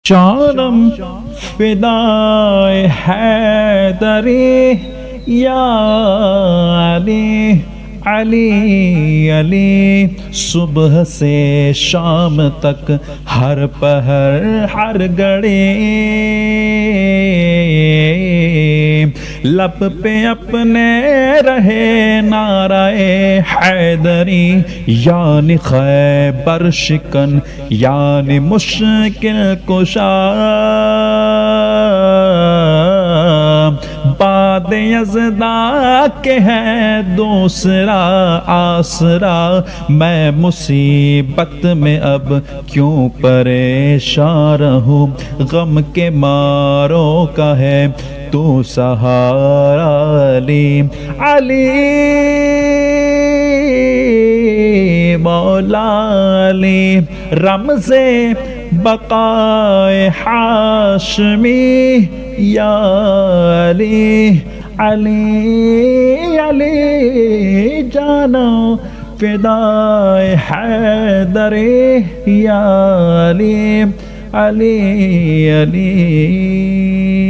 جانم فدائے حیدری یا علی علی علی، صبح سے شام تک ہر پہر ہر گھڑی لب پہ اپنے رہے نعرہ حیدری، یعنی خیبر شکن یعنی مشکل کشا، بعد یزداں کے ہے دوسرا آسرا، میں مصیبت میں اب کیوں پریشان رہوں، غم کے ماروں کا ہے تو سہارا، علی علی مولا علی، رمز بقائے ہاشمی یا علی علی علی، جانو فدائے حیدری یا علی علی علی۔